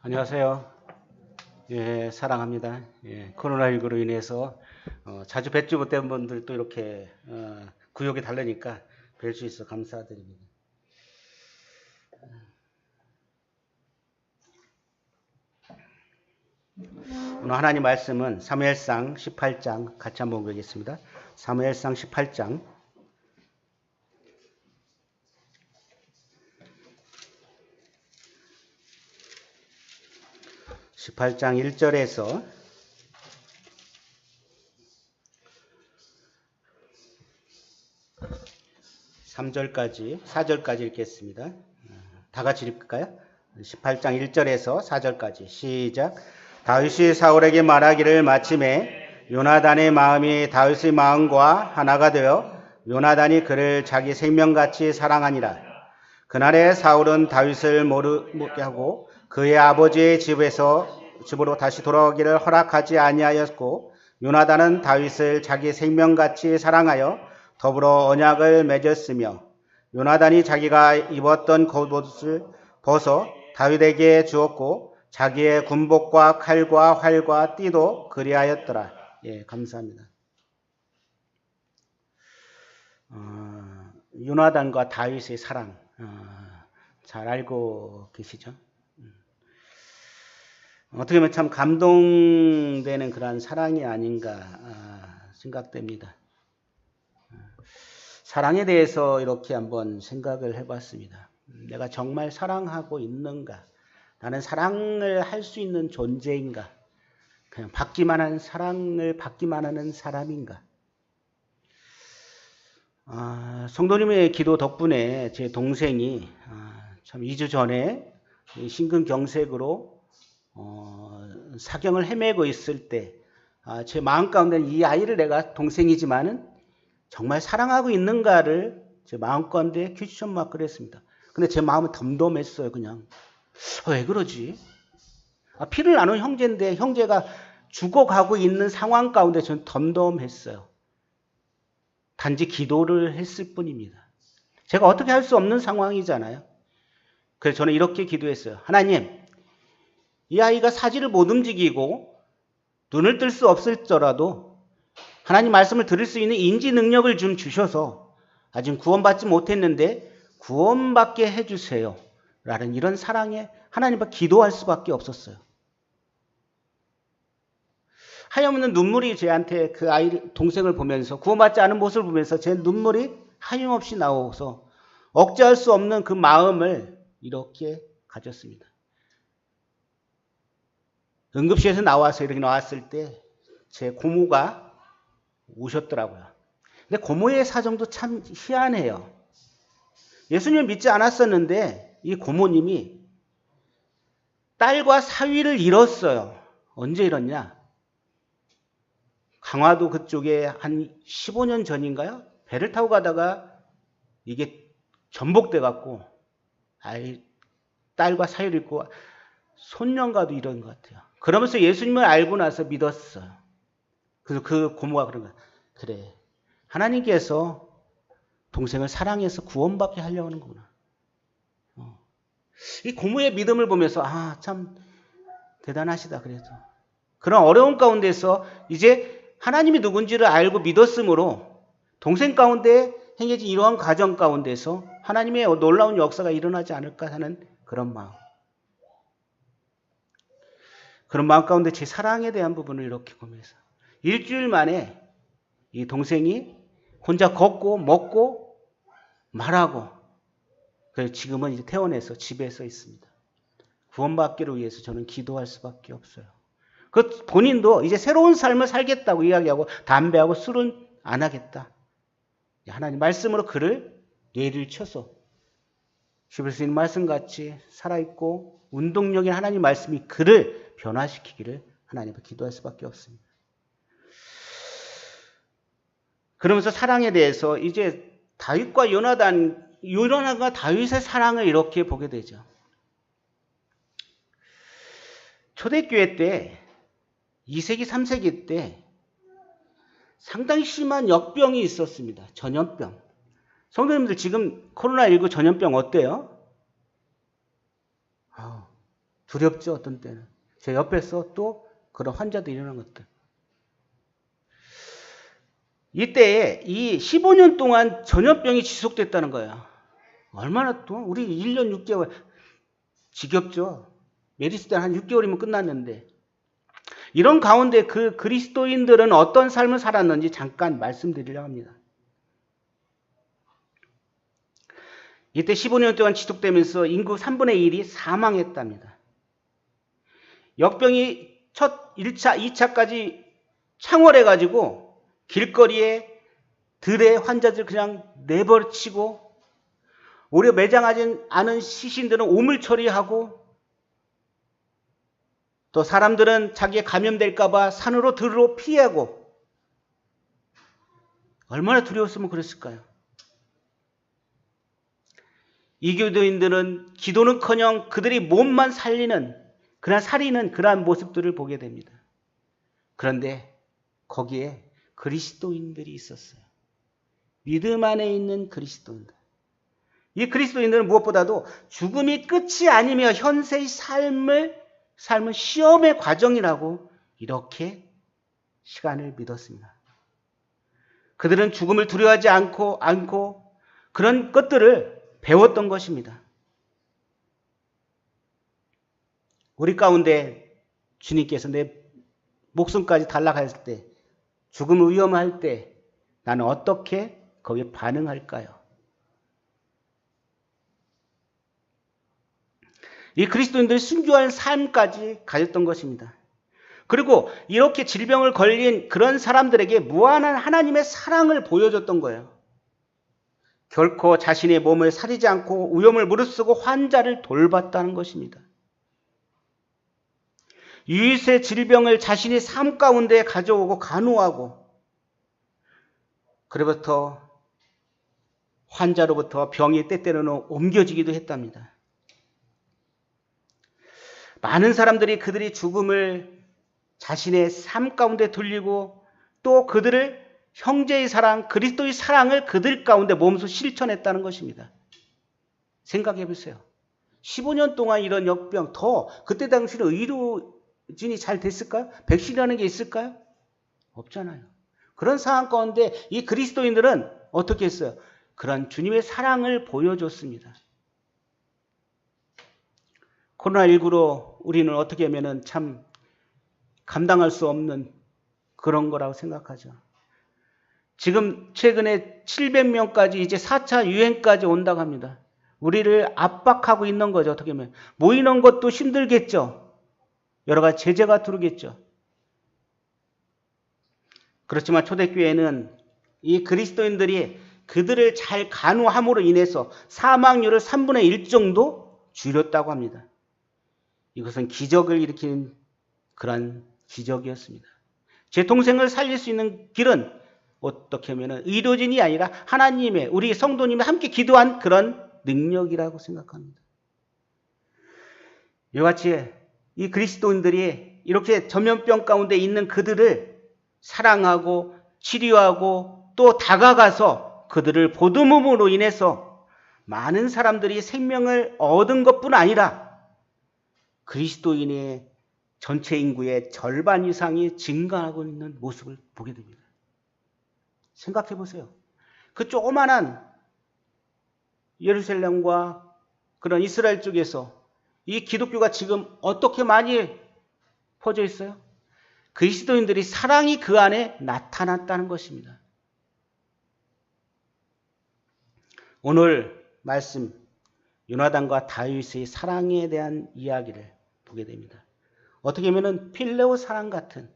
안녕하세요. 예, 사랑합니다. 예, 코로나19로 인해서 자주 뵙지 못한 분들도 이렇게 구역이 다르니까 뵐 수 있어 감사드립니다. 오늘 하나님 말씀은 사무엘상 18장 같이 한번 보겠습니다. 사무엘상 18장 1절에서 3절까지 4절까지 읽겠습니다. 다 같이 읽을까요? 18장 1절에서 4절까지 시작. 다윗이 사울에게 말하기를 마침에 요나단의 마음이 다윗의 마음과 하나가 되어 요나단이 그를 자기 생명같이 사랑하니라. 그날에 사울은 다윗을 모르게 하고 그의 아버지의 집으로 다시 돌아오기를 허락하지 아니하였고 요나단은 다윗을 자기 생명같이 사랑하여 더불어 언약을 맺었으며 요나단이 자기가 입었던 겉옷을 벗어 다윗에게 주었고 자기의 군복과 칼과 활과 띠도 그리하였더라. 예, 감사합니다. 요나단과 다윗의 사랑 잘 알고 계시죠? 어떻게 보면 참 감동되는 그런 사랑이 아닌가 생각됩니다. 사랑에 대해서 이렇게 한번 생각을 해봤습니다. 내가 정말 사랑하고 있는가? 나는 사랑을 할 수 있는 존재인가? 그냥 받기만 한 사랑을 받기만 하는 사람인가? 성도님의 기도 덕분에 제 동생이 참 2주 전에 심근경색으로 사경을 헤매고 있을 때 제 마음 가운데 이 아이를 내가 동생이지만은 정말 사랑하고 있는가를 제 마음 가운데 퀘스천 마크를 했습니다. 근데 제 마음은 덤덤했어요. 그냥 왜 그러지? 피를 나눈 형제인데 형제가 죽어가고 있는 상황 가운데 저는 덤덤했어요. 단지 기도를 했을 뿐입니다. 제가 어떻게 할 수 없는 상황이잖아요. 그래서 저는 이렇게 기도했어요. 하나님, 이 아이가 사지를 못 움직이고 눈을 뜰 수 없을지라도 하나님 말씀을 들을 수 있는 인지 능력을 좀 주셔서 아직 구원받지 못했는데 구원받게 해주세요. 라는 이런 사랑에 하나님 앞에 기도할 수밖에 없었어요. 하염없는 눈물이 제한테 그 아이 동생을 보면서 구원받지 않은 모습을 보면서 제 눈물이 하염없이 나오서 억제할 수 없는 그 마음을 이렇게 가졌습니다. 응급실에서 나와서 이렇게 나왔을 때 제 고모가 오셨더라고요. 근데 고모의 사정도 참 희한해요. 예수님을 믿지 않았었는데 이 고모님이 딸과 사위를 잃었어요. 언제 잃었냐? 강화도 그쪽에 한 15년 전인가요? 배를 타고 가다가 이게 전복돼 갖고 딸과 사위를 잃고 손녀가도 이런 것 같아요. 그러면서 예수님을 알고 나서 믿었어요. 그래서 그 고모가 그런 거야. 그래, 하나님께서 동생을 사랑해서 구원받게 하려고 하는 거구나. 이 고모의 믿음을 보면서 참 대단하시다 그래도. 그런 어려운 가운데서 이제 하나님이 누군지를 알고 믿었으므로 동생 가운데 행해진 이러한 과정 가운데서 하나님의 놀라운 역사가 일어나지 않을까 하는 그런 마음. 그런 마음 가운데 제 사랑에 대한 부분을 이렇게 보면서 일주일 만에 이 동생이 혼자 걷고 먹고 말하고 그래서 지금은 이제 퇴원해서 집에서 있습니다. 구원받기를 위해서 저는 기도할 수밖에 없어요. 그 본인도 이제 새로운 삶을 살겠다고 이야기하고 담배하고 술은 안 하겠다. 하나님 말씀으로 그를 뇌를 쳐서 씹을 수 있는 말씀같이 살아있고 운동력인 하나님 말씀이 그를 변화시키기를 하나님 앞에 기도할 수밖에 없습니다. 그러면서 사랑에 대해서 이제 다윗과 요나단과 다윗의 사랑을 이렇게 보게 되죠. 초대교회 때 2세기, 3세기 때 상당히 심한 역병이 있었습니다. 전염병. 성도님들 지금 코로나19 전염병 어때요? 두렵죠, 어떤 때는. 제 옆에서 또 그런 환자들이 일어나는 것들. 이때 이 15년 동안 전염병이 지속됐다는 거예요. 얼마나 동안? 우리 1년 6개월. 지겹죠. 메르스 때는 한 6개월이면 끝났는데. 이런 가운데 그 그리스도인들은 어떤 삶을 살았는지 잠깐 말씀드리려고 합니다. 이때 15년 동안 지속되면서 인구 3분의 1이 사망했답니다. 역병이 첫 1차, 2차까지 창궐해가지고 길거리에 들에 환자들 그냥 내버려치고 오히려 매장하지 않은 시신들은 오물 처리하고 또 사람들은 자기의 감염될까봐 산으로 들으로 피하고 얼마나 두려웠으면 그랬을까요? 이교도인들은 기도는커녕 그들이 몸만 살리는 그러한 살리는 그러한 모습들을 보게 됩니다. 그런데 거기에 그리스도인들이 있었어요. 믿음 안에 있는 그리스도인들. 이 그리스도인들은 무엇보다도 죽음이 끝이 아니며 현세의 삶은 시험의 과정이라고 이렇게 시간을 믿었습니다. 그들은 죽음을 두려워하지 않고 그런 것들을 배웠던 것입니다. 우리 가운데 주님께서 내 목숨까지 달라갔을 때, 죽음을 위험할 때 나는 어떻게 거기에 반응할까요? 이 그리스도인들이 순교한 삶까지 가졌던 것입니다. 그리고 이렇게 질병을 걸린 그런 사람들에게 무한한 하나님의 사랑을 보여줬던 거예요. 결코 자신의 몸을 사리지 않고 위험을 무릅쓰고 환자를 돌봤다는 것입니다. 이웃의 질병을 자신의 삶 가운데 가져오고 간호하고 그로부터 환자로부터 병이 때때로는 옮겨지기도 했답니다. 많은 사람들이 그들이 죽음을 자신의 삶 가운데 돌리고 또 그들을 형제의 사랑, 그리스도의 사랑을 그들 가운데 몸소 실천했다는 것입니다. 생각해 보세요. 15년 동안 이런 역병, 그때 당시는 의료진이 잘 됐을까요? 백신이라는 게 있을까요? 없잖아요. 그런 상황 가운데 이 그리스도인들은 어떻게 했어요? 그런 주님의 사랑을 보여줬습니다. 코로나19로 우리는 어떻게 하면 참 감당할 수 없는 그런 거라고 생각하죠. 지금 최근에 700명까지 이제 4차 유행까지 온다고 합니다. 우리를 압박하고 있는 거죠. 어떻게 보면 모이는 것도 힘들겠죠. 여러 가지 제재가 들어오겠죠. 그렇지만 초대교회는 이 그리스도인들이 그들을 잘 간호함으로 인해서 사망률을 3분의 1 정도 줄였다고 합니다. 이것은 기적을 일으키는 그런 기적이었습니다. 제 동생을 살릴 수 있는 길은 어떻게 하면 의료진이 아니라 하나님의 우리 성도님이 함께 기도한 그런 능력이라고 생각합니다. 이와 같이 이 그리스도인들이 이렇게 전염병 가운데 있는 그들을 사랑하고 치료하고 또 다가가서 그들을 보듬음으로 인해서 많은 사람들이 생명을 얻은 것뿐 아니라 그리스도인의 전체 인구의 절반 이상이 증가하고 있는 모습을 보게 됩니다. 생각해 보세요. 그 조그만한 예루살렘과 그런 이스라엘 쪽에서 이 기독교가 지금 어떻게 많이 퍼져 있어요? 그리스도인들이 사랑이 그 안에 나타났다는 것입니다. 오늘 말씀 요나단과 다윗의 사랑에 대한 이야기를 보게 됩니다. 어떻게 보면 필레오 사랑 같은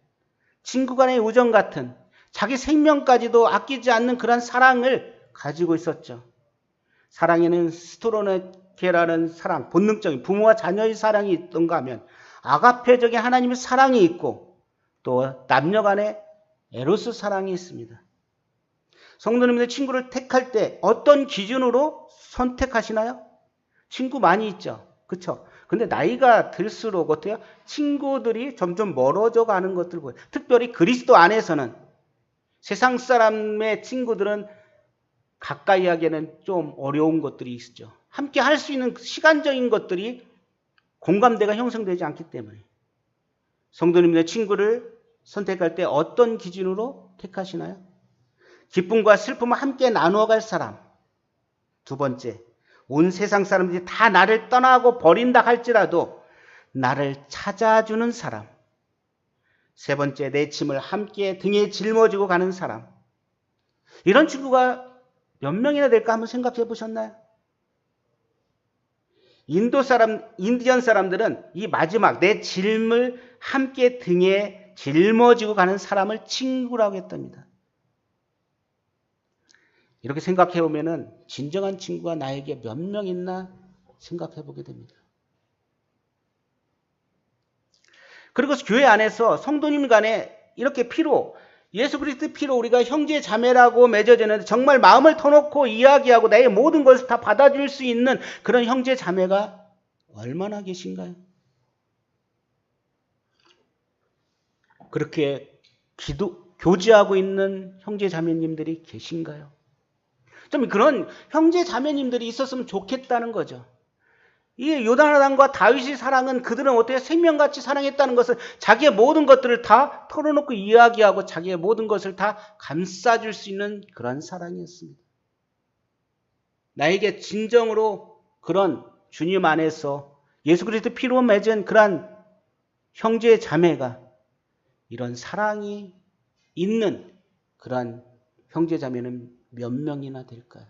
친구 간의 우정 같은 자기 생명까지도 아끼지 않는 그런 사랑을 가지고 있었죠. 사랑에는 스토로네케라는 사랑, 본능적인 부모와 자녀의 사랑이 있던가 하면 아가페적인 하나님의 사랑이 있고 또 남녀 간의 에로스 사랑이 있습니다. 성도님들 친구를 택할 때 어떤 기준으로 선택하시나요? 친구 많이 있죠. 그렇죠? 근데 나이가 들수록 어때요? 친구들이 점점 멀어져 가는 것들 보여요. 특별히 그리스도 안에서는 세상 사람의 친구들은 가까이 하기에는 좀 어려운 것들이 있죠. 함께 할 수 있는 시간적인 것들이 공감대가 형성되지 않기 때문에. 성도님들의 친구를 선택할 때 어떤 기준으로 택하시나요? 기쁨과 슬픔을 함께 나누어갈 사람. 두 번째, 온 세상 사람들이 다 나를 떠나고 버린다 할지라도 나를 찾아주는 사람. 세 번째, 내 짐을 함께 등에 짊어지고 가는 사람. 이런 친구가 몇 명이나 될까 한번 생각해 보셨나요? 인디언 사람들은 이 마지막 내 짐을 함께 등에 짊어지고 가는 사람을 친구라고 했답니다. 이렇게 생각해 보면은 진정한 친구가 나에게 몇 명 있나 생각해 보게 됩니다. 그리고 교회 안에서 성도님 간에 이렇게 피로, 예수 그리스도 피로 우리가 형제 자매라고 맺어지는데 정말 마음을 터놓고 이야기하고 나의 모든 것을 다 받아줄 수 있는 그런 형제 자매가 얼마나 계신가요? 그렇게 교제하고 있는 형제 자매님들이 계신가요? 좀 그런 형제 자매님들이 있었으면 좋겠다는 거죠. 이 요나단과 다윗의 사랑은 그들은 어떻게 생명같이 사랑했다는 것을 자기의 모든 것들을 다 털어놓고 이야기하고 자기의 모든 것을 다 감싸줄 수 있는 그런 사랑이었습니다. 나에게 진정으로 그런 주님 안에서 예수 그리스도 피로 맺은 그런 형제 자매가 이런 사랑이 있는 그런 형제 자매는 몇 명이나 될까요?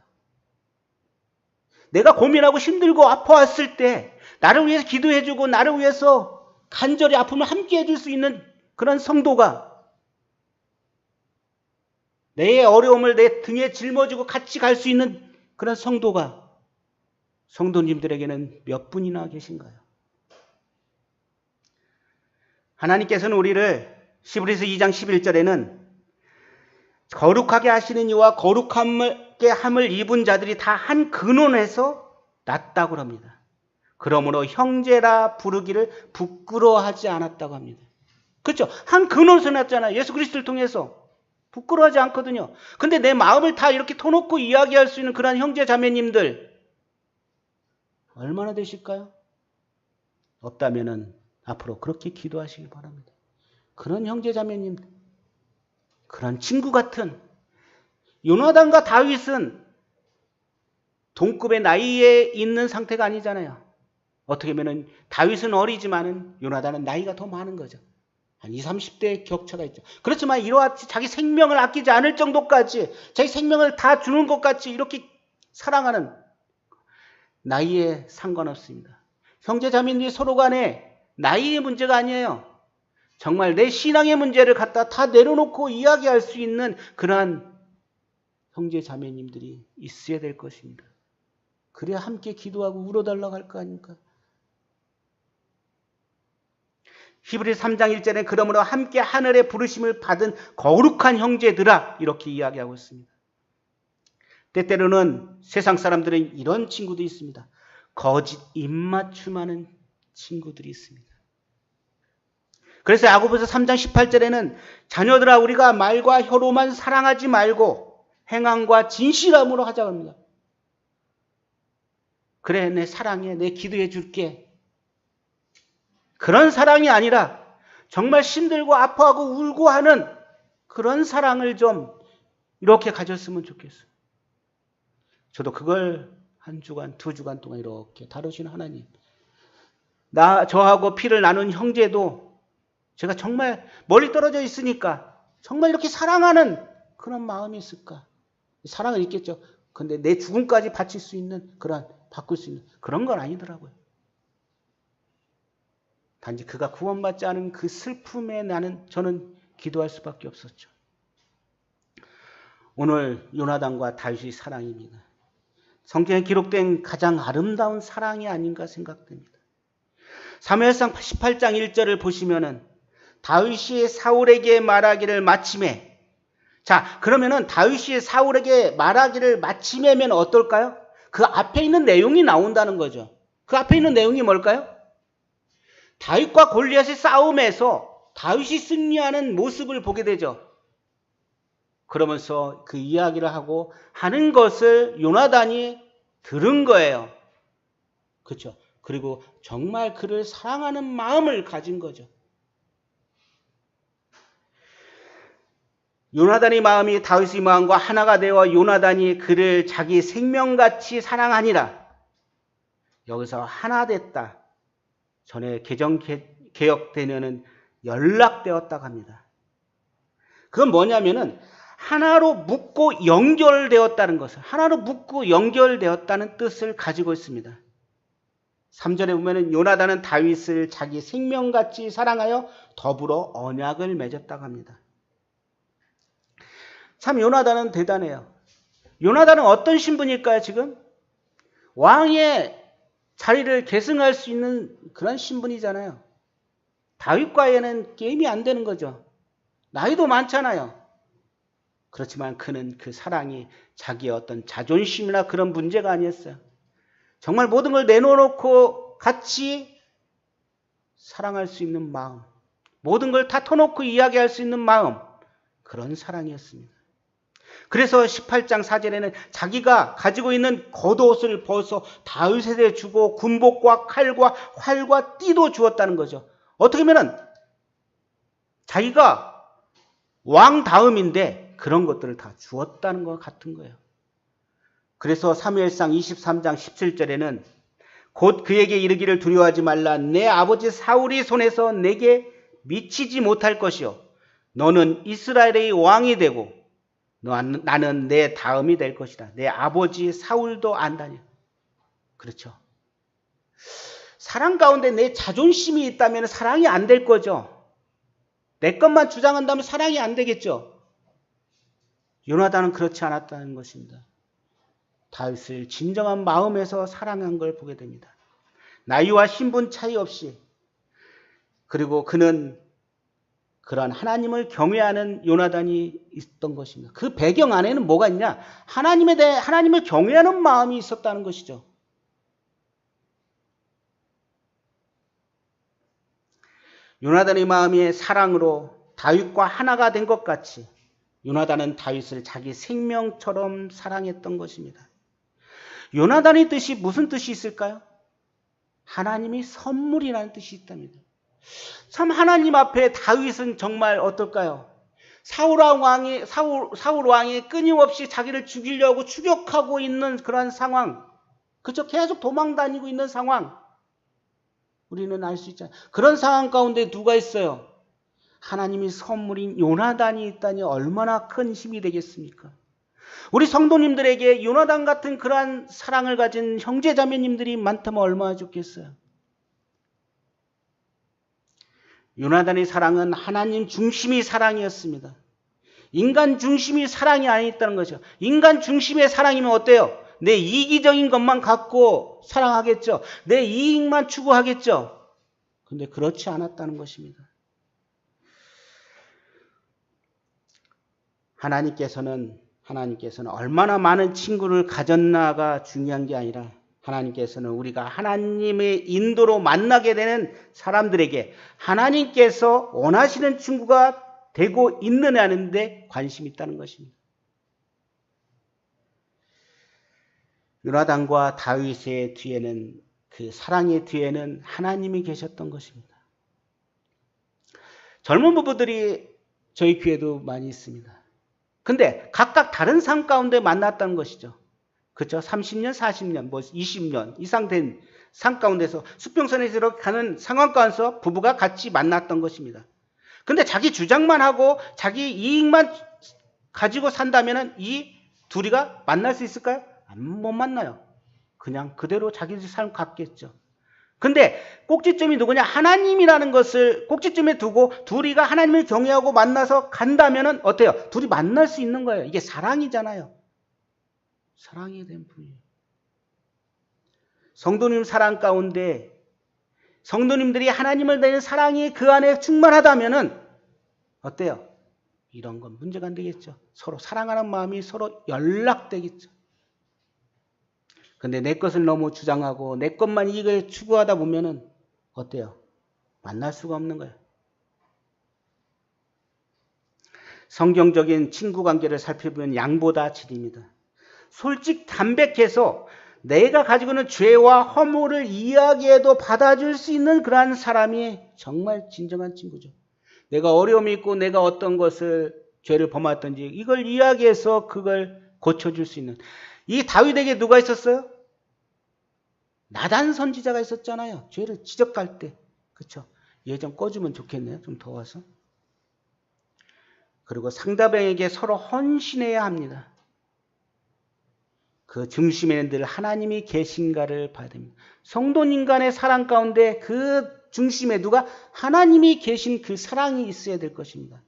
내가 고민하고 힘들고 아파왔을 때 나를 위해서 기도해주고 나를 위해서 간절히 아픔을 함께 해줄 수 있는 그런 성도가 내 어려움을 내 등에 짊어지고 같이 갈 수 있는 그런 성도가 성도님들에게는 몇 분이나 계신가요? 하나님께서는 우리를 히브리서 2장 11절에는 거룩하게 하시는 이와 거룩하게 함을 입은 자들이 다 한 근원에서 났다고 합니다. 그러므로 형제라 부르기를 부끄러워하지 않았다고 합니다. 그렇죠? 한 근원에서 났잖아요. 예수 그리스도를 통해서. 부끄러워하지 않거든요. 근데 내 마음을 다 이렇게 터놓고 이야기할 수 있는 그런 형제 자매님들 얼마나 되실까요? 없다면은 앞으로 그렇게 기도하시기 바랍니다. 그런 형제 자매님들, 그런 친구 같은 요나단과 다윗은 동급의 나이에 있는 상태가 아니잖아요. 어떻게 보면 다윗은 어리지만은 요나단은 나이가 더 많은 거죠. 한 20, 30대의 격차가 있죠. 그렇지만 이러한 자기 생명을 아끼지 않을 정도까지 자기 생명을 다 주는 것 같이 이렇게 사랑하는 나이에 상관없습니다. 형제자매들이 서로 간에 나이의 문제가 아니에요. 정말 내 신앙의 문제를 갖다 다 내려놓고 이야기할 수 있는 그러한 형제자매님들이 있어야 될 것입니다. 그래야 함께 기도하고 울어달라고 할 거 아닙니까? 히브리서 3장 1절에 그러므로 함께 하늘의 부르심을 받은 거룩한 형제들아 이렇게 이야기하고 있습니다. 때때로는 세상 사람들은 이런 친구도 있습니다. 거짓 입맞춤하는 친구들이 있습니다. 그래서 야고보서 3장 18절에는 자녀들아 우리가 말과 혀로만 사랑하지 말고 행함과 진실함으로 하자고 합니다. 그래 내 사랑해 내 기도해 줄게. 그런 사랑이 아니라 정말 힘들고 아파하고 울고 하는 그런 사랑을 좀 이렇게 가졌으면 좋겠어요. 저도 그걸 한 주간, 두 주간 동안 이렇게 다루신 하나님. 저하고 피를 나눈 형제도 제가 정말 멀리 떨어져 있으니까 정말 이렇게 사랑하는 그런 마음이 있을까? 사랑은 있겠죠. 근데 내 죽음까지 바칠 수 있는 바꿀 수 있는 그런 건 아니더라고요. 단지 그가 구원받지 않은 그 슬픔에 저는 기도할 수밖에 없었죠. 오늘 요나단과 다윗의 사랑입니다. 성경에 기록된 가장 아름다운 사랑이 아닌가 생각됩니다. 사무엘상 18장 1절을 보시면은 다윗이 사울에게 말하기를 마침에 자 그러면은 다윗이 사울에게 말하기를 마침에면 어떨까요? 그 앞에 있는 내용이 나온다는 거죠. 그 앞에 있는 내용이 뭘까요? 다윗과 골리앗의 싸움에서 다윗이 승리하는 모습을 보게 되죠. 그러면서 그 이야기를 하고 하는 것을 요나단이 들은 거예요. 그렇죠. 그리고 정말 그를 사랑하는 마음을 가진 거죠. 요나단의 마음이 다윗의 마음과 하나가 되어 요나단이 그를 자기 생명같이 사랑하니라. 여기서 하나 됐다. 전에 개혁되면은 연락되었다고 합니다. 그건 뭐냐면은 하나로 묶고 연결되었다는 것을, 하나로 묶고 연결되었다는 뜻을 가지고 있습니다. 3절에 보면은 요나단은 다윗을 자기 생명같이 사랑하여 더불어 언약을 맺었다고 합니다. 참 요나단은 대단해요. 요나단은 어떤 신분일까요, 지금? 왕의 자리를 계승할 수 있는 그런 신분이잖아요. 다윗과에는 게임이 안 되는 거죠. 나이도 많잖아요. 그렇지만 그는 그 사랑이 자기의 어떤 자존심이나 그런 문제가 아니었어요. 정말 모든 걸 내놓고 같이 사랑할 수 있는 마음, 모든 걸 다 터놓고 이야기할 수 있는 마음, 그런 사랑이었습니다. 그래서 18장 4절에는 자기가 가지고 있는 겉옷을 벗어 다윗에게 주고 군복과 칼과 활과 띠도 주었다는 거죠. 어떻게 보면 자기가 왕 다음인데 그런 것들을 다 주었다는 것 같은 거예요. 그래서 사무엘상 23장 17절에는 곧 그에게 이르기를 두려워하지 말라. 내 아버지 사울이 손에서 내게 미치지 못할 것이요. 너는 이스라엘의 왕이 되고 나는 내 다음이 될 것이다. 내 아버지 사울도 안다니. 그렇죠. 사랑 가운데 내 자존심이 있다면 사랑이 안 될 거죠. 내 것만 주장한다면 사랑이 안 되겠죠. 요나단은 그렇지 않았다는 것입니다. 다윗을 진정한 마음에서 사랑한 걸 보게 됩니다. 나이와 신분 차이 없이. 그리고 그는 그런 하나님을 경외하는 요나단이 있던 것입니다. 그 배경 안에는 뭐가 있냐? 하나님에 대해 하나님을 경외하는 마음이 있었다는 것이죠. 요나단의 마음이 사랑으로 다윗과 하나가 된 것 같이 요나단은 다윗을 자기 생명처럼 사랑했던 것입니다. 요나단의 뜻이 무슨 뜻이 있을까요? 하나님이 선물이라는 뜻이 있답니다. 참 하나님 앞에 다윗은 정말 어떨까요? 사울 왕이 끊임없이 자기를 죽이려고 추격하고 있는 그런 상황, 그저 계속 도망 다니고 있는 상황, 우리는 알 수 있잖아요. 그런 상황 가운데 누가 있어요? 하나님이 선물인 요나단이 있다니 얼마나 큰 힘이 되겠습니까? 우리 성도님들에게 요나단 같은 그러한 사랑을 가진 형제자매님들이 많다면 얼마나 좋겠어요. 요나단의 사랑은 하나님 중심의 사랑이었습니다. 인간 중심의 사랑이 아니었다는 거죠. 인간 중심의 사랑이면 어때요? 내 이기적인 것만 갖고 사랑하겠죠. 내 이익만 추구하겠죠. 근데 그렇지 않았다는 것입니다. 하나님께서는 얼마나 많은 친구를 가졌나가 중요한 게 아니라 하나님께서는 우리가 하나님의 인도로 만나게 되는 사람들에게 하나님께서 원하시는 친구가 되고 있느냐는 데 관심이 있다는 것입니다. 요나단과 다윗의 뒤에는, 그 사랑의 뒤에는 하나님이 계셨던 것입니다. 젊은 부부들이 저희 교회도 많이 있습니다. 근데 각각 다른 삶 가운데 만났다는 것이죠. 그렇죠? 30년, 40년, 20년 이상 된 삶 가운데서 수평선에서 가는 상황 가운데서 부부가 같이 만났던 것입니다. 근데 자기 주장만 하고 자기 이익만 가지고 산다면 이 둘이가 만날 수 있을까요? 못 만나요. 그냥 그대로 자기 삶 갖겠죠. 근데 꼭지점이 누구냐? 하나님이라는 것을 꼭지점에 두고 둘이가 하나님을 경외하고 만나서 간다면 어때요? 둘이 만날 수 있는 거예요. 이게 사랑이잖아요. 사랑이 된 분이에요. 성도님 사랑 가운데 성도님들이 하나님을 대하는 사랑이 그 안에 충만하다면 어때요? 이런 건 문제가 안 되겠죠. 서로 사랑하는 마음이 서로 연락되겠죠. 근데 내 것을 너무 주장하고 내 것만 이익을 추구하다 보면은 어때요? 만날 수가 없는 거예요. 성경적인 친구 관계를 살펴보면 양보다 질입니다. 솔직 담백해서 내가 가지고 있는 죄와 허물을 이야기해도 받아줄 수 있는 그러한 사람이 정말 진정한 친구죠. 내가 어려움이 있고 내가 어떤 것을 죄를 범했던지 이걸 이야기해서 그걸 고쳐줄 수 있는. 이 다윗에게 누가 있었어요? 나단 선지자가 있었잖아요. 죄를 지적할 때. 그렇죠? 얘 좀 꺼주면 좋겠네요. 좀 더워서. 그리고 상대방에게 서로 헌신해야 합니다. 그 중심에는 늘 하나님이 계신가를 봐야 됩니다. 성도님 간의 사랑 가운데 그 중심에 누가 하나님이 계신 그 사랑이 있어야 될 것입니다.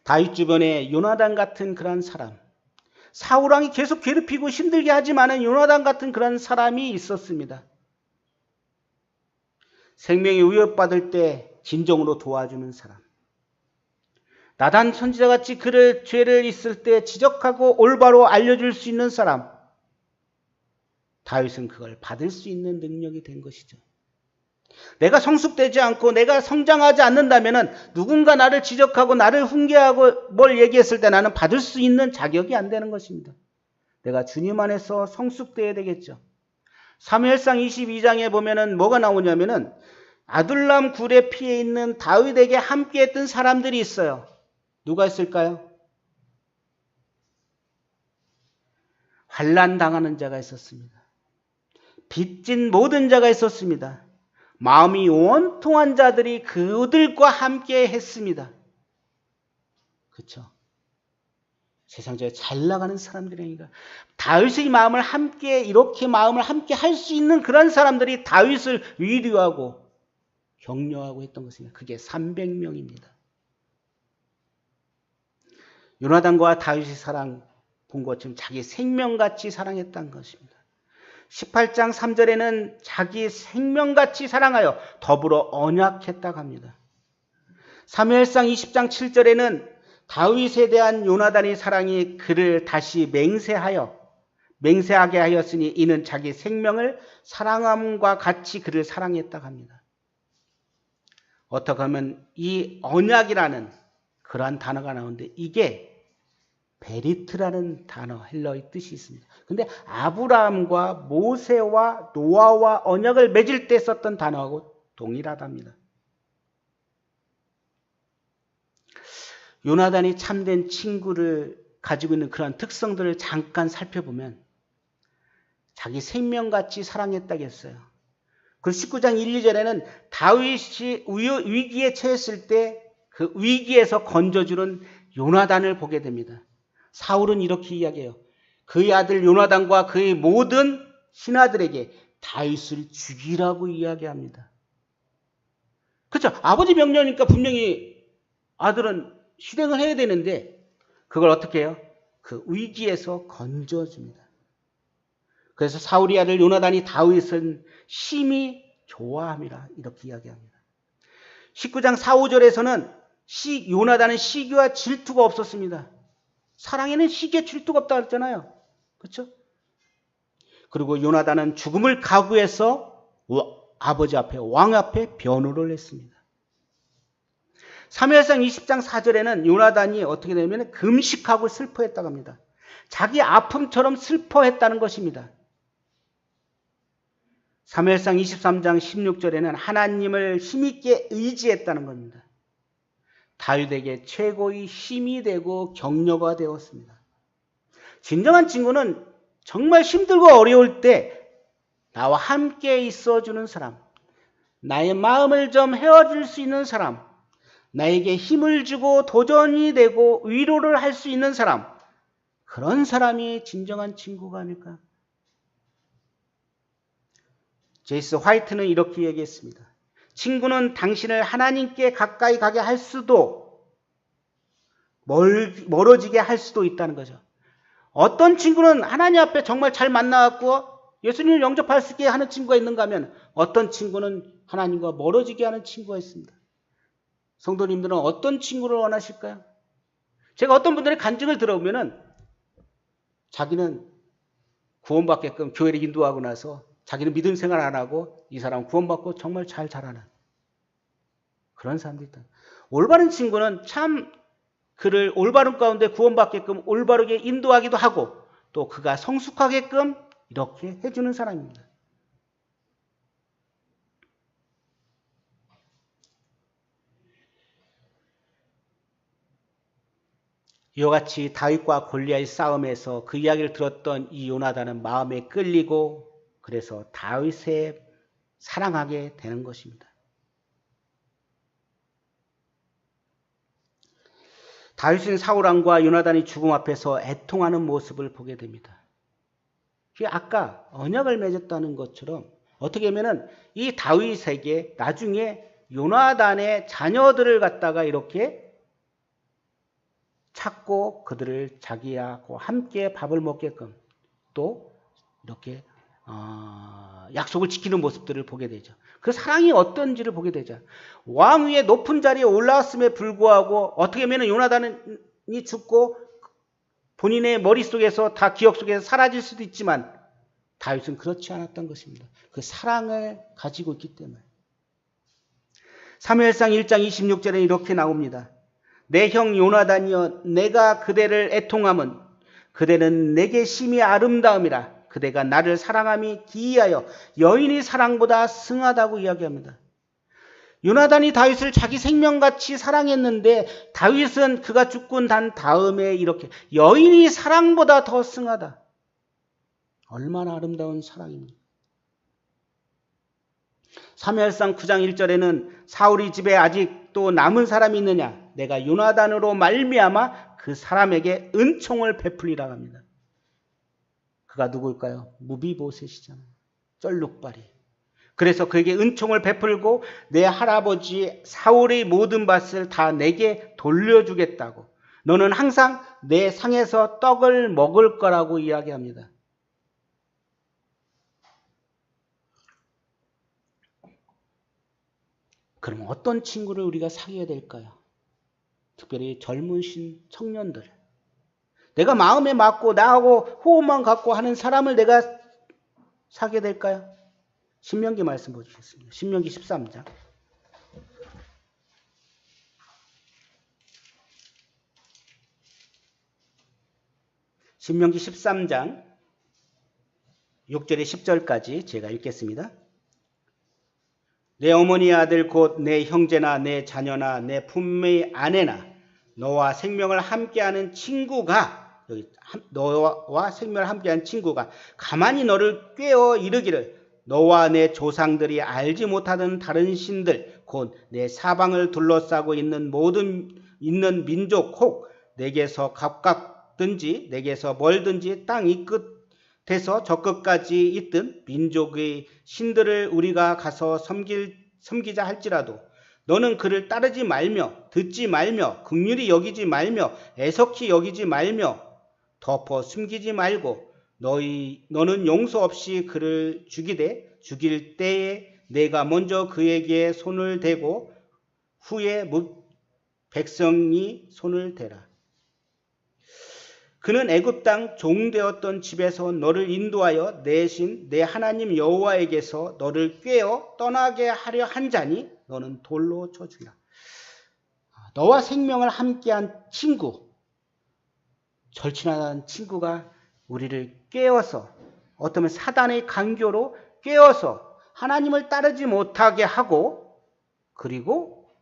다윗 주변에 요나단 같은 그런 사람, 사울 왕이 계속 괴롭히고 힘들게 하지만은 요나단 같은 그런 사람이 있었습니다. 생명이 위협받을 때 진정으로 도와주는 사람. 나단 선지자같이 그를 죄를 있을 때 지적하고 올바로 알려줄 수 있는 사람. 다윗은 그걸 받을 수 있는 능력이 된 것이죠. 내가 성숙되지 않고 내가 성장하지 않는다면 누군가 나를 지적하고 나를 훈계하고 뭘 얘기했을 때 나는 받을 수 있는 자격이 안 되는 것입니다. 내가 주님 안에서 성숙되어야 되겠죠. 사무엘상 22장에 보면은 뭐가 나오냐면은 아둘람 굴의 피에 있는 다윗에게 함께했던 사람들이 있어요. 누가 있을까요? 환난 당하는 자가 있었습니다. 빚진 모든 자가 있었습니다. 마음이 원통한 자들이 그들과 함께 했습니다. 그렇죠? 세상적으로 잘 나가는 사람들이니까 다윗의 마음을 함께 이렇게 마음을 함께 할 수 있는 그런 사람들이 다윗을 위로하고 격려하고 했던 것입니다. 그게 300명입니다. 요나단과 다윗의 사랑 본 것처럼 자기 생명같이 사랑했다는 것입니다. 18장 3절에는 자기 생명같이 사랑하여 더불어 언약했다고 합니다. 사무엘상 20장 7절에는 다윗에 대한 요나단의 사랑이 그를 다시 맹세하게 하였으니 이는 자기 생명을 사랑함과 같이 그를 사랑했다고 합니다. 어떻게 하면 이 언약이라는 그러한 단어가 나오는데 이게 베리트라는 단어 헬라어의 뜻이 있습니다. 근데 아브라함과 모세와 노아와 언약을 맺을 때 썼던 단어하고 동일하답니다. 요나단이 참된 친구를 가지고 있는 그런 특성들을 잠깐 살펴보면 자기 생명같이 사랑했다겠어요. 그 19장 1, 2절에는 다윗이 위기에 처했을 때 그 위기에서 건져주는 요나단을 보게 됩니다. 사울은 이렇게 이야기해요. 그의 아들 요나단과 그의 모든 신하들에게 다윗을 죽이라고 이야기합니다. 그렇죠? 아버지 명령이니까 분명히 아들은 실행을 해야 되는데 그걸 어떻게 해요? 그 위기에서 건져줍니다. 그래서 사울의 아들 요나단이 다윗은 심히 좋아함이라 이렇게 이야기합니다. 19장 4, 5절에서는 요나단은 시기와 질투가 없었습니다. 사랑에는 시기에 질투가 없다고 했잖아요. 그렇죠? 그리고 요나단은 죽음을 각오해서 아버지 앞에 왕 앞에 변호를 했습니다. 사무엘상 20장 4절에는 요나단이 어떻게 되냐면 금식하고 슬퍼했다고 합니다. 자기 아픔처럼 슬퍼했다는 것입니다. 사무엘상 23장 16절에는 하나님을 힘있게 의지했다는 겁니다. 다윗에게 최고의 힘이 되고 격려가 되었습니다. 진정한 친구는 정말 힘들고 어려울 때 나와 함께 있어주는 사람, 나의 마음을 좀 헤어줄 수 있는 사람, 나에게 힘을 주고 도전이 되고 위로를 할 수 있는 사람, 그런 사람이 진정한 친구가 아닐까? 제이스 화이트는 이렇게 얘기했습니다. 친구는 당신을 하나님께 가까이 가게 할 수도 멀어지게 할 수도 있다는 거죠. 어떤 친구는 하나님 앞에 정말 잘 만나갖고 예수님을 영접할 수 있게 하는 친구가 있는가 하면 어떤 친구는 하나님과 멀어지게 하는 친구가 있습니다. 성도님들은 어떤 친구를 원하실까요? 제가 어떤 분들의 간증을 들어보면은 자기는 구원받게끔 교회를 인도하고 나서 자기는 믿음 생활 안 하고 이 사람은 구원받고 정말 잘 자라는 그런 사람들이 있다. 올바른 친구는 참 그를 올바른 가운데 구원받게끔 올바르게 인도하기도 하고 또 그가 성숙하게끔 이렇게 해주는 사람입니다. 이와 같이 다윗과 골리앗의 싸움에서 그 이야기를 들었던 이 요나단은 마음에 끌리고 그래서 다윗을 사랑하게 되는 것입니다. 다윗은 사울왕과 요나단이 죽음 앞에서 애통하는 모습을 보게 됩니다. 아까 언약을 맺었다는 것처럼 어떻게 하면은 이 다윗에게 나중에 요나단의 자녀들을 갖다가 이렇게 찾고 그들을 자기하고 함께 밥을 먹게끔 또 이렇게 약속을 지키는 모습들을 보게 되죠. 그 사랑이 어떤지를 보게 되죠. 왕 위에 높은 자리에 올라왔음에 불구하고 어떻게 하면 요나단이 죽고 본인의 머릿속에서 다 기억 속에서 사라질 수도 있지만 다윗은 그렇지 않았던 것입니다. 그 사랑을 가지고 있기 때문에. 사무엘상 1장 26절에 이렇게 나옵니다. 내 형 요나단이여 내가 그대를 애통함은 그대는 내게 심히 아름다움이라 그대가 나를 사랑함이 기이하여 여인의 사랑보다 승하다고 이야기합니다. 요나단이 다윗을 자기 생명같이 사랑했는데 다윗은 그가 죽고 난 다음에 이렇게 여인의 사랑보다 더 승하다. 얼마나 아름다운 사랑입니까? 사무엘상 9장 1절에는 사울이 집에 아직도 남은 사람이 있느냐 내가 요나단으로 말미암아 그 사람에게 은총을 베풀리라 합니다. 그가 누굴까요? 무비보셋이잖아요. 쩔룩발이. 그래서 그에게 은총을 베풀고 내 할아버지 사울의 모든 밭을 다 내게 돌려주겠다고 너는 항상 내 상에서 떡을 먹을 거라고 이야기합니다. 그럼 어떤 친구를 우리가 사귀어야 될까요? 특별히 젊으신 청년들. 내가 마음에 맞고 나하고 호흡만 갖고 하는 사람을 내가 사귀어야 될까요? 신명기 말씀 보시겠습니다. 신명기 13장. 신명기 13장 6절에 10절까지 제가 읽겠습니다. 내 어머니의 아들 곧 내 형제나 내 자녀나 내 품의 아내나 너와 생명을 함께하는 친구가 너와 생명을 함께하는 친구가 가만히 너를 꾀어 이르기를 너와 내 조상들이 알지 못하던 다른 신들 곧 내 사방을 둘러싸고 있는 모든 있는 민족 혹 내게서 가깝든지 내게서 멀든지 땅 이 끝에서 저 끝까지 있든 민족의 신들을 우리가 가서 섬기자 할지라도 너는 그를 따르지 말며 듣지 말며 긍휼히 여기지 말며 애석히 여기지 말며 덮어 숨기지 말고 너는 용서 없이 그를 죽이되 죽일 때에 내가 먼저 그에게 손을 대고 후에 백성이 손을 대라. 그는 애굽 땅 종되었던 집에서 너를 인도하여 내 신 내 하나님 여호와에게서 너를 꾀어 떠나게 하려 한 자니 너는 돌로 쳐주라. 너와 생명을 함께한 친구, 절친한 친구가 우리를 꾀어서 어쩌면 사단의 강교로 꾀어서 하나님을 따르지 못하게 하고 그리고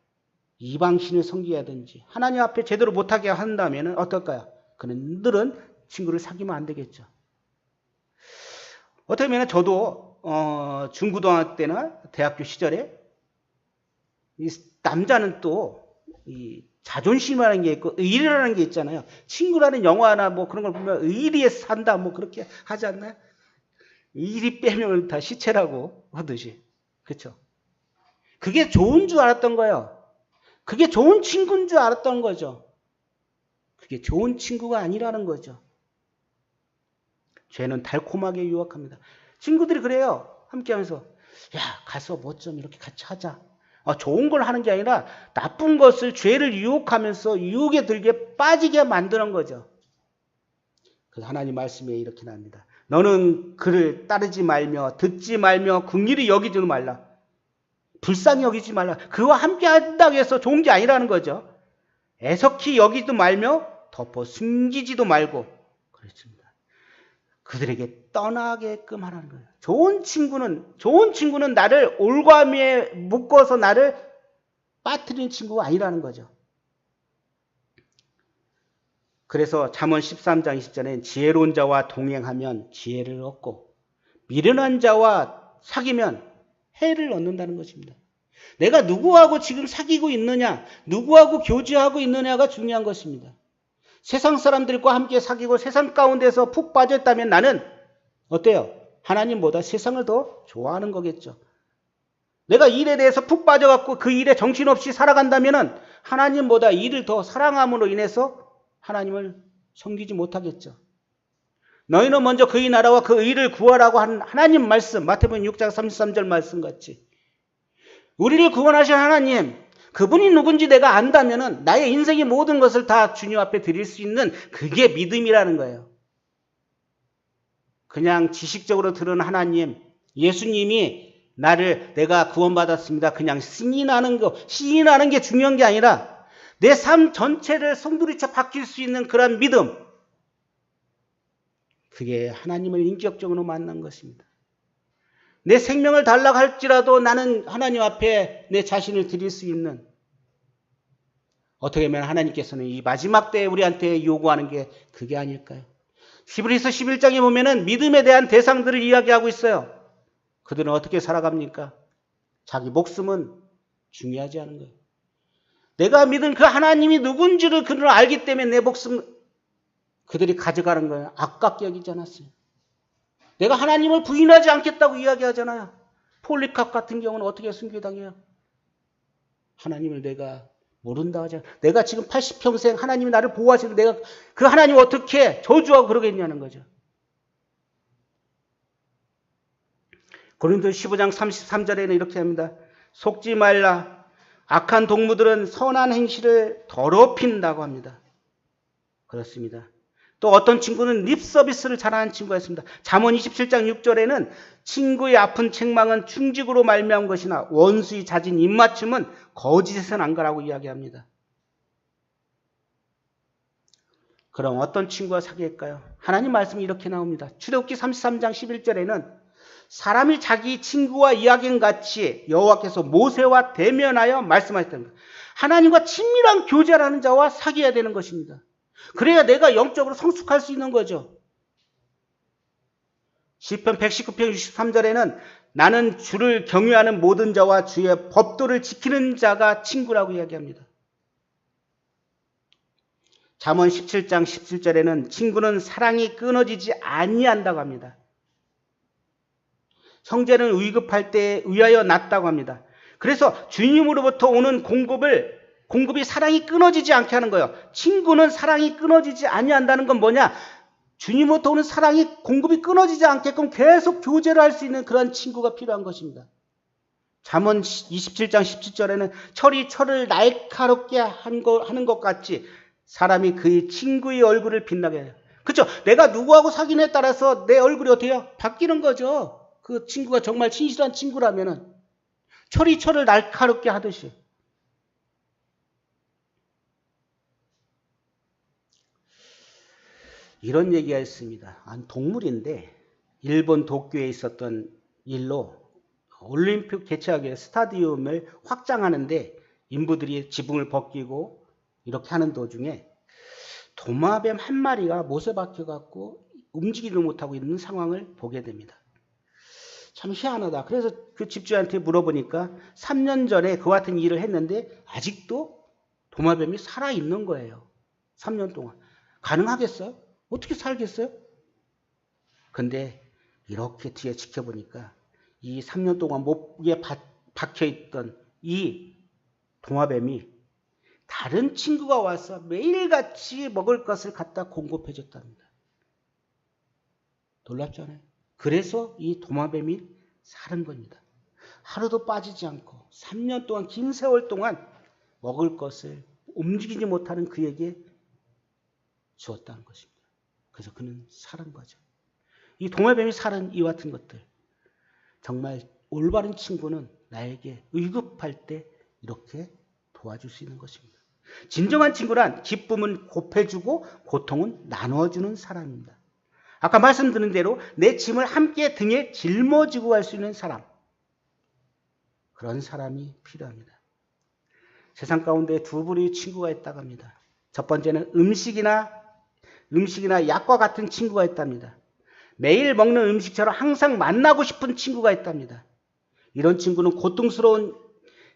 이방신을 섬기하든지 하나님 앞에 제대로 못하게 한다면 어떨까요? 그들은 친구를 사귀면 안 되겠죠. 어떻게 보면 저도 중고등학교 때나 대학교 시절에 이 남자는 또 이 자존심이라는 게 있고 의리라는 게 있잖아요. 친구라는 영화나 뭐 그런 걸 보면 의리에 산다 뭐 그렇게 하지 않나요? 의리 빼면 다 시체라고 하듯이. 그렇죠? 그게 좋은 줄 알았던 거예요. 그게 좋은 친구인 줄 알았던 거죠. 그게 좋은 친구가 아니라는 거죠. 죄는 달콤하게 유혹합니다. 친구들이 그래요. 함께 하면서 야 가서 뭐 좀 이렇게 같이 하자. 좋은 걸 하는 게 아니라 나쁜 것을 죄를 유혹하면서 유혹에 들게 빠지게 만드는 거죠. 그래서 하나님 말씀에 이렇게 나옵니다. 너는 그를 따르지 말며 듣지 말며 긍휼히 여기지도 말라. 불쌍히 여기지 말라. 그와 함께 한다고 해서 좋은 게 아니라는 거죠. 애석히 여기지도 말며 덮어 숨기지도 말고 그렇습니다. 그들에게 떠나게끔 하라는 거예요. 좋은 친구는 나를 올가미에 묶어서 나를 빠뜨리는 친구가 아니라는 거죠. 그래서 잠언 13장 20절에는 지혜로운 자와 동행하면 지혜를 얻고 미련한 자와 사귀면 해를 얻는다는 것입니다. 내가 누구하고 지금 사귀고 있느냐, 누구하고 교제하고 있느냐가 중요한 것입니다. 세상 사람들과 함께 사귀고 세상 가운데서 푹 빠졌다면 나는 어때요? 하나님보다 세상을 더 좋아하는 거겠죠. 내가 일에 대해서 푹 빠져갖고 그 일에 정신없이 살아간다면 하나님보다 일을 더 사랑함으로 인해서 하나님을 섬기지 못하겠죠. 너희는 먼저 그의 나라와 그 의를 구하라고 하는 하나님 말씀, 마태복음 6장 33절 말씀 같이 우리를 구원하신 하나님, 그분이 누군지 내가 안다면 나의 인생의 모든 것을 다 주님 앞에 드릴 수 있는 그게 믿음이라는 거예요. 그냥 지식적으로 들은 하나님, 예수님이 내가 구원받았습니다. 그냥 신이 나는 게 중요한 게 아니라 내 삶 전체를 송두리째 바뀔 수 있는 그런 믿음. 그게 하나님을 인격적으로 만난 것입니다. 내 생명을 달라고 할지라도 나는 하나님 앞에 내 자신을 드릴 수 있는, 어떻게 보면 하나님께서는 이 마지막 때에 우리한테 요구하는 게 그게 아닐까요? 히브리서 11장에 보면은 믿음에 대한 대상들을 이야기하고 있어요. 그들은 어떻게 살아갑니까? 자기 목숨은 중요하지 않은 거예요. 내가 믿은 그 하나님이 누군지를 그들은 알기 때문에 내 목숨 그들이 가져가는 거예요. 아깝게 여기지 않았어요. 내가 하나님을 부인하지 않겠다고 이야기하잖아요. 폴리캅 같은 경우는 어떻게 순교당해요? 하나님을 내가 모른다 하잖아요. 내가 지금 80평생 하나님이 나를 보호하시는데 내가 그 하나님을 어떻게 저주하고 그러겠냐는 거죠. 고린도 15장 33절에는 이렇게 합니다. 속지 말라. 악한 동무들은 선한 행실을 더럽힌다고 합니다. 그렇습니다. 또 어떤 친구는 립 서비스를 잘하는 친구가 있습니다. 잠언 27장 6절에는 친구의 아픈 책망은 충직으로 말미암은 것이나 원수의 잦은 입맞춤은 거짓에서 난 거라고 이야기합니다. 그럼 어떤 친구와 사귈까요? 하나님 말씀이 이렇게 나옵니다. 출애굽기 33장 11절에는 사람이 자기 친구와 이야기한 같이 여호와께서 모세와 대면하여 말씀하셨답니다. 하나님과 친밀한 교제라는 자와 사귀어야 되는 것입니다. 그래야 내가 영적으로 성숙할 수 있는 거죠. 시편 119편 63절에는 나는 주를 경외하는 모든 자와 주의 법도를 지키는 자가 친구라고 이야기합니다. 잠언 17장 17절에는 친구는 사랑이 끊어지지 아니한다고 합니다. 형제는 위급할 때 위하여 낫다고 합니다. 그래서 주님으로부터 오는 공급이 사랑이 끊어지지 않게 하는 거예요. 친구는 사랑이 끊어지지 아니한다는 건 뭐냐? 주님으로부터 오는 공급이 끊어지지 않게끔 계속 교제를 할 수 있는 그런 친구가 필요한 것입니다. 잠언 27장 17절에는 철이 철을 날카롭게 하는 것 같이 사람이 그의 친구의 얼굴을 빛나게 해요. 그렇죠? 내가 누구하고 사귀냐에 따라서 내 얼굴이 어떻게 해요? 바뀌는 거죠. 그 친구가 정말 진실한 친구라면은 철이 철을 날카롭게 하듯이. 이런 얘기가 있습니다. 동물인데 일본 도쿄에 있었던 일로 올림픽 개최하기 위해 스타디움을 확장하는데 인부들이 지붕을 벗기고 이렇게 하는 도중에 도마뱀 한 마리가 못에 박혀갖고 움직이지 못하고 있는 상황을 보게 됩니다. 참 희한하다. 그래서 그 집주인한테 물어보니까 3년 전에 그 같은 일을 했는데 아직도 도마뱀이 살아있는 거예요. 3년 동안. 가능하겠어요? 어떻게 살겠어요? 근데 이렇게 뒤에 지켜보니까 이 3년 동안 목에 박혀있던 이 도마뱀이 다른 친구가 와서 매일같이 먹을 것을 갖다 공급해 줬답니다. 놀랍잖아요. 그래서 이 도마뱀이 사는 겁니다. 하루도 빠지지 않고 3년 동안 긴 세월 동안 먹을 것을 움직이지 못하는 그에게 주었다는 것입니다. 그래서 그는 살은 거죠. 이 도마뱀이 살은 이와 같은 것들. 정말 올바른 친구는 나에게 위급할 때 이렇게 도와줄 수 있는 것입니다. 진정한 친구란 기쁨은 곱해주고 고통은 나눠주는 사람입니다. 아까 말씀드린 대로 내 짐을 함께 등에 짊어지고 갈 수 있는 사람. 그런 사람이 필요합니다. 세상 가운데 두 부류의 친구가 있다고 합니다. 첫 번째는 음식이나 약과 같은 친구가 있답니다. 매일 먹는 음식처럼 항상 만나고 싶은 친구가 있답니다. 이런 친구는 고통스러운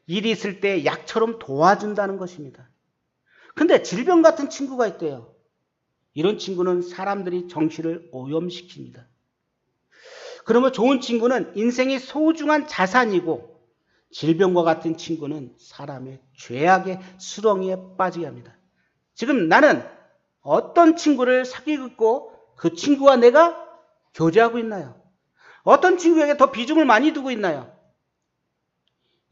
일이 있을 때 약처럼 도와준다는 것입니다. 근데 질병 같은 친구가 있대요. 이런 친구는 사람들이 정신을 오염시킵니다. 그러면 좋은 친구는 인생의 소중한 자산이고 질병과 같은 친구는 사람의 죄악의 수렁에 빠지게 합니다. 지금 나는 어떤 친구를 사귀고 그 친구와 내가 교제하고 있나요? 어떤 친구에게 더 비중을 많이 두고 있나요?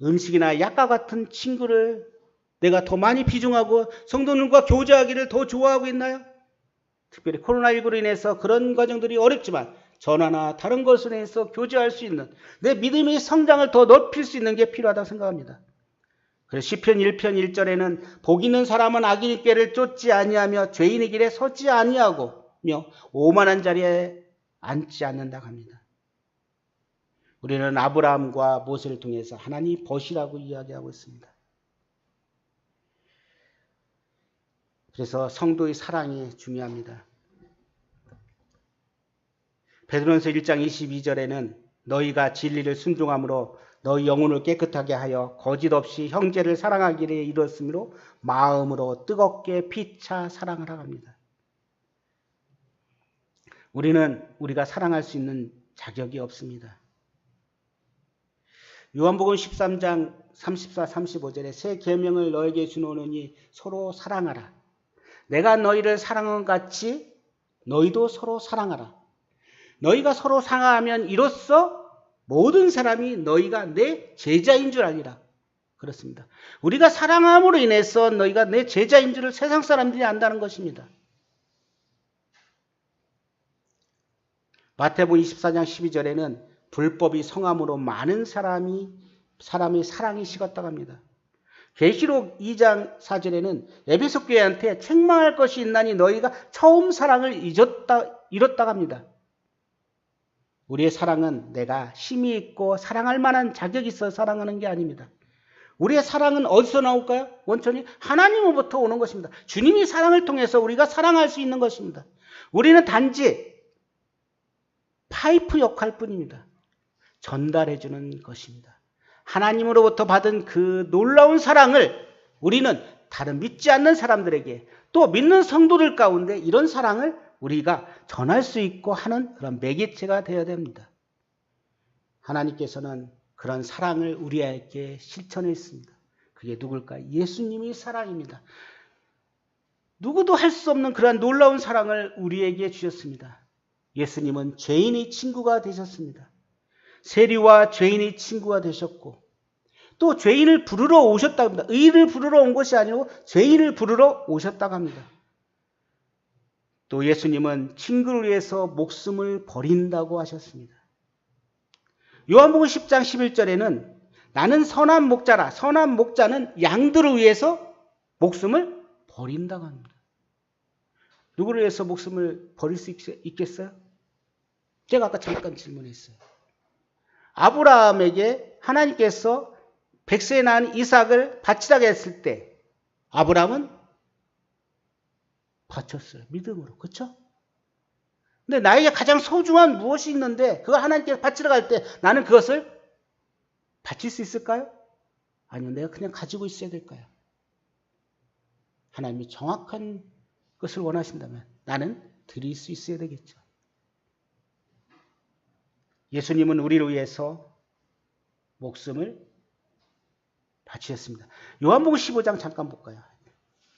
음식이나 약과 같은 친구를 내가 더 많이 비중하고 성도님과 교제하기를 더 좋아하고 있나요? 특별히 코로나19로 인해서 그런 과정들이 어렵지만 전화나 다른 것으로 인해서 교제할 수 있는 내 믿음의 성장을 더 높일 수 있는 게 필요하다고 생각합니다. 그래서 시편 1편 1절에는 복 있는 사람은 악인의 꾀를 쫓지 아니하며 죄인의 길에 서지 아니하고 오만한 자리에 앉지 않는다고 합니다. 우리는 아브라함과 모세를 통해서 하나님이 벗이라고 이야기하고 있습니다. 그래서 성도의 사랑이 중요합니다. 베드로전서 1장 22절에는 너희가 진리를 순종함으로 너희 영혼을 깨끗하게 하여 거짓 없이 형제를 사랑하기를 이뤘으므로 마음으로 뜨겁게 피차 사랑하라 합니다. 우리가 사랑할 수 있는 자격이 없습니다. 요한복음 13장 34, 35절에 새 계명을 너에게 주노니 서로 사랑하라. 내가 너희를 사랑한 같이 너희도 서로 사랑하라. 너희가 서로 사랑하면 이로써 모든 사람이 너희가 내 제자인 줄 알리라. 그렇습니다. 우리가 사랑함으로 인해서 너희가 내 제자인 줄을 세상 사람들이 안다는 것입니다. 마태복음 24장 12절에는 불법이 성함으로 많은 사람의 사랑이 식었다고 합니다. 계시록 2장 4절에는 에베소 교회한테 책망할 것이 있나니 너희가 처음 사랑을 잃었다고 합니다. 우리의 사랑은 내가 힘이 있고 사랑할 만한 자격이 있어 사랑하는 게 아닙니다. 우리의 사랑은 어디서 나올까요? 원천이 하나님으로부터 오는 것입니다. 주님이 사랑을 통해서 우리가 사랑할 수 있는 것입니다. 우리는 단지 파이프 역할 뿐입니다. 전달해주는 것입니다. 하나님으로부터 받은 그 놀라운 사랑을 우리는 다른 믿지 않는 사람들에게 또 믿는 성도들 가운데 이런 사랑을 우리가 전할 수 있고 하는 그런 매개체가 되어야 됩니다. 하나님께서는 그런 사랑을 우리에게 실천했습니다. 그게 누굴까요? 예수님이 사랑입니다. 누구도 할 수 없는 그런 놀라운 사랑을 우리에게 주셨습니다. 예수님은 죄인의 친구가 되셨습니다. 세리와 죄인의 친구가 되셨고 또 죄인을 부르러 오셨다고 합니다. 의를 부르러 온 것이 아니고 죄인을 부르러 오셨다고 합니다. 또 예수님은 친구를 위해서 목숨을 버린다고 하셨습니다. 요한복음 10장 11절에는 나는 선한 목자라. 선한 목자는 양들을 위해서 목숨을 버린다고 합니다. 누구를 위해서 목숨을 버릴 수 있겠어요? 제가 아까 잠깐 질문했어요. 아브라함에게 하나님께서 100세에 낳은 이삭을 바치라고 했을 때 아브라함은 바쳤어요. 믿음으로. 그렇죠? 근데 나에게 가장 소중한 무엇이 있는데 그걸 하나님께서 바치러 갈 때 나는 그것을 바칠 수 있을까요? 아니요. 내가 그냥 가지고 있어야 될까요? 하나님이 정확한 것을 원하신다면 나는 드릴 수 있어야 되겠죠. 예수님은 우리를 위해서 목숨을 바치셨습니다. 요한복음 15장 잠깐 볼까요?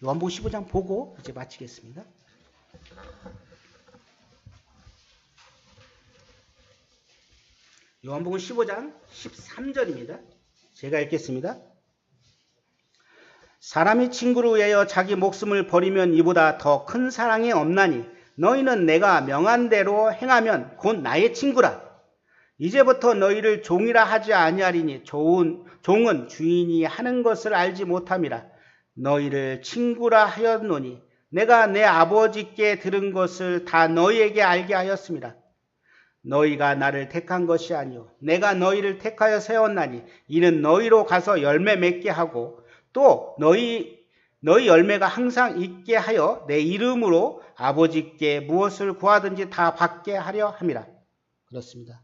요한복음 15장 보고 이제 마치겠습니다. 요한복음 15장 13절입니다. 제가 읽겠습니다. 사람이 친구를 위하여 자기 목숨을 버리면 이보다 더 큰 사랑이 없나니 너희는 내가 명한 대로 행하면 곧 나의 친구라. 이제부터 너희를 종이라 하지 아니하리니 종은 주인이 하는 것을 알지 못함이라. 너희를 친구라 하였노니 내가 내 아버지께 들은 것을 다 너희에게 알게 하였습니다. 너희가 나를 택한 것이 아니요 내가 너희를 택하여 세웠나니 이는 너희로 가서 열매 맺게 하고 또 너희 열매가 항상 있게 하여 내 이름으로 아버지께 무엇을 구하든지 다 받게 하려 함이라. 그렇습니다.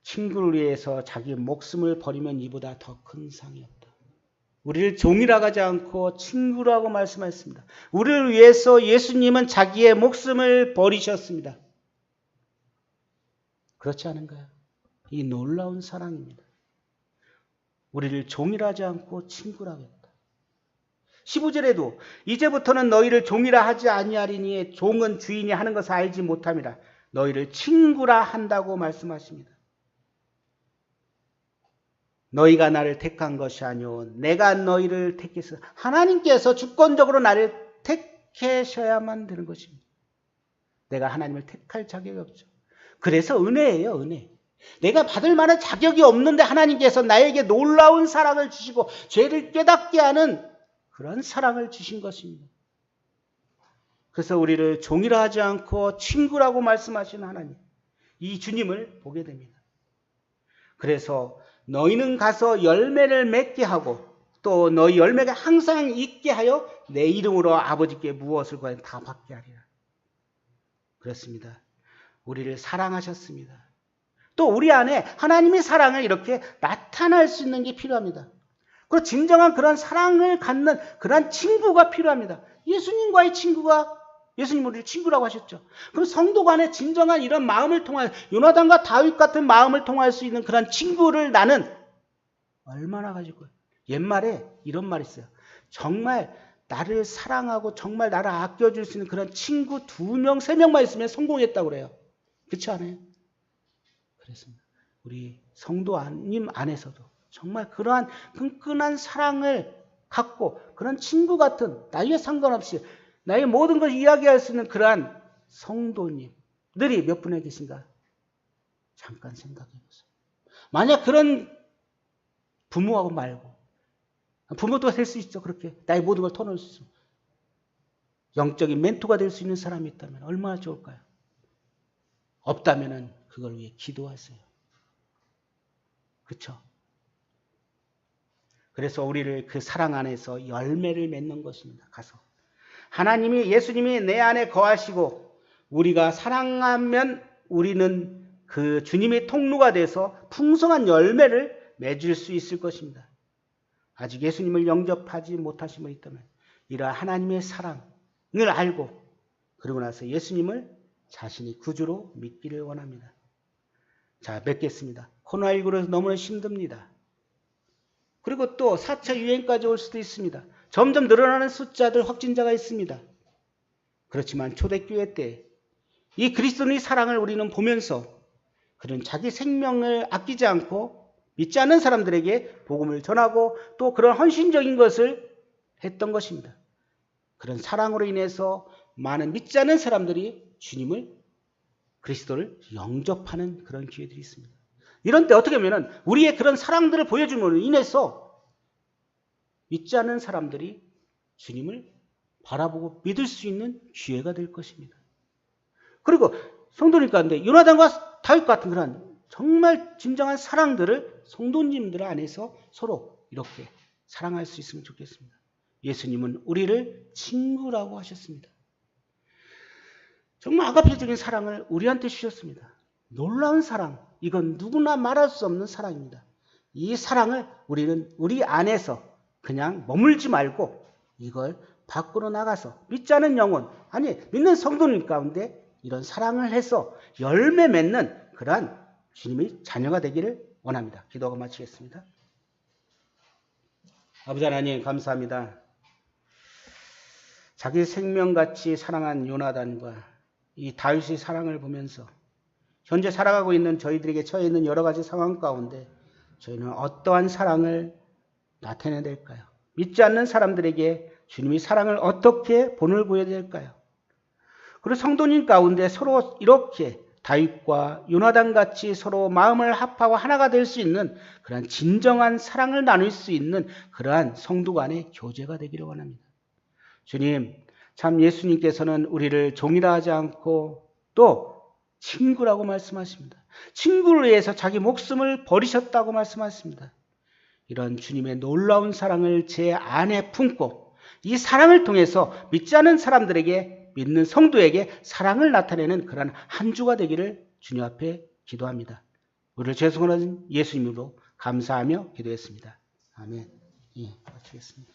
친구를 위해서 자기 목숨을 버리면 이보다 더 큰 상이 없다. 우리를 종이라고 하지 않고 친구라고 말씀하셨습니다. 우리를 위해서 예수님은 자기의 목숨을 버리셨습니다. 그렇지 않은가요? 이 놀라운 사랑입니다. 우리를 종이라 하지 않고 친구라고 했다. 15절에도 이제부터는 너희를 종이라 하지 아니하리니 종은 주인이 하는 것을 알지 못함이라. 너희를 친구라 한다고 말씀하십니다. 너희가 나를 택한 것이 아니오 내가 너희를 택해서 하나님께서 주권적으로 나를 택하셔야만 되는 것입니다. 내가 하나님을 택할 자격이 없죠. 그래서 은혜예요, 은혜. 내가 받을 만한 자격이 없는데 하나님께서 나에게 놀라운 사랑을 주시고 죄를 깨닫게 하는 그런 사랑을 주신 것입니다. 그래서 우리를 종이라 하지 않고 친구라고 말씀하시는 하나님, 이 주님을 보게 됩니다. 그래서 너희는 가서 열매를 맺게 하고 또 너희 열매가 항상 있게 하여 내 이름으로 아버지께 무엇을 구하든 다 받게 하리라. 그렇습니다. 우리를 사랑하셨습니다. 또 우리 안에 하나님의 사랑을 이렇게 나타날 수 있는 게 필요합니다. 그리고 진정한 그런 사랑을 갖는 그런 친구가 필요합니다. 예수님과의 친구가, 예수님 우리를 친구라고 하셨죠. 그럼 성도 간에 진정한 이런 마음을 통할, 요나단과 다윗 같은 마음을 통할 수 있는 그런 친구를 나는 얼마나 가질 거예요. 옛말에 이런 말이 있어요. 정말 나를 사랑하고 정말 나를 아껴줄 수 있는 그런 친구 2명, 3명만 있으면 성공했다고 그래요. 그렇지 않아요? 그렇습니다. 우리 성도님 안에서도 정말 그러한 끈끈한 사랑을 갖고 그런 친구 같은, 나이에 상관없이 나의 모든 것을 이야기할 수 있는 그러한 성도님들이 몇 분에 계신가? 잠깐 생각해 보세요. 만약 그런 부모하고 말고, 부모도 될 수 있죠. 그렇게 나의 모든 걸 터놓을 수 있어. 영적인 멘토가 될 수 있는 사람이 있다면 얼마나 좋을까요? 없다면 그걸 위해 기도하세요. 그렇죠? 그래서 우리를 그 사랑 안에서 열매를 맺는 것입니다. 가서 하나님이, 예수님이 내 안에 거하시고 우리가 사랑하면 우리는 그 주님의 통로가 돼서 풍성한 열매를 맺을 수 있을 것입니다. 아직 예수님을 영접하지 못하신 분이 있다면 이러한 하나님의 사랑을 알고 그러고 나서 예수님을 자신이 구주로 믿기를 원합니다. 자, 맺겠습니다. 코로나19로 너무나 힘듭니다. 그리고 또 4차 유행까지 올 수도 있습니다. 점점 늘어나는 숫자들 확진자가 있습니다. 그렇지만 초대교회 때 이 그리스도의 사랑을 우리는 보면서 그런 자기 생명을 아끼지 않고 믿지 않는 사람들에게 복음을 전하고 또 그런 헌신적인 것을 했던 것입니다. 그런 사랑으로 인해서 많은 믿지 않는 사람들이 주님을, 그리스도를 영접하는 그런 기회들이 있습니다. 이런 때 어떻게 하면 우리의 그런 사랑들을 보여줌으로 인해서 믿지 않는 사람들이 주님을 바라보고 믿을 수 있는 기회가 될 것입니다. 그리고 성도님 가운데 요나단과 다윗 같은 그런 정말 진정한 사랑들을 성도님들 안에서 서로 이렇게 사랑할 수 있으면 좋겠습니다. 예수님은 우리를 친구라고 하셨습니다. 정말 아가페적인 사랑을 우리한테 주셨습니다. 놀라운 사랑, 이건 누구나 말할 수 없는 사랑입니다. 이 사랑을 우리는 우리 안에서 그냥 머물지 말고 이걸 밖으로 나가서 믿지 않은 영혼, 아니 믿는 성도님 가운데 이런 사랑을 해서 열매 맺는 그러한 주님의 자녀가 되기를 원합니다. 기도하고 마치겠습니다. 아버지 하나님 감사합니다. 자기 생명같이 사랑한 요나단과 이 다윗의 사랑을 보면서 현재 살아가고 있는 저희들에게 처해 있는 여러 가지 상황 가운데 저희는 어떠한 사랑을 나타내야 될까요? 믿지 않는 사람들에게 주님의 사랑을 어떻게 본을 보여야 될까요? 그리고 성도님 가운데 서로 이렇게 다윗과 요나단 같이 서로 마음을 합하고 하나가 될 수 있는 그러한 진정한 사랑을 나눌 수 있는 그러한 성도 간의 교제가 되기를 원합니다. 주님, 참 예수님께서는 우리를 종이라 하지 않고 또 친구라고 말씀하십니다. 친구를 위해서 자기 목숨을 버리셨다고 말씀하십니다. 이런 주님의 놀라운 사랑을 제 안에 품고 이 사랑을 통해서 믿지 않은 사람들에게, 믿는 성도에게 사랑을 나타내는 그런 한 주가 되기를 주님 앞에 기도합니다. 우리를 죄송하는 예수님으로 감사하며 기도했습니다. 아멘. 예, 마치겠습니다.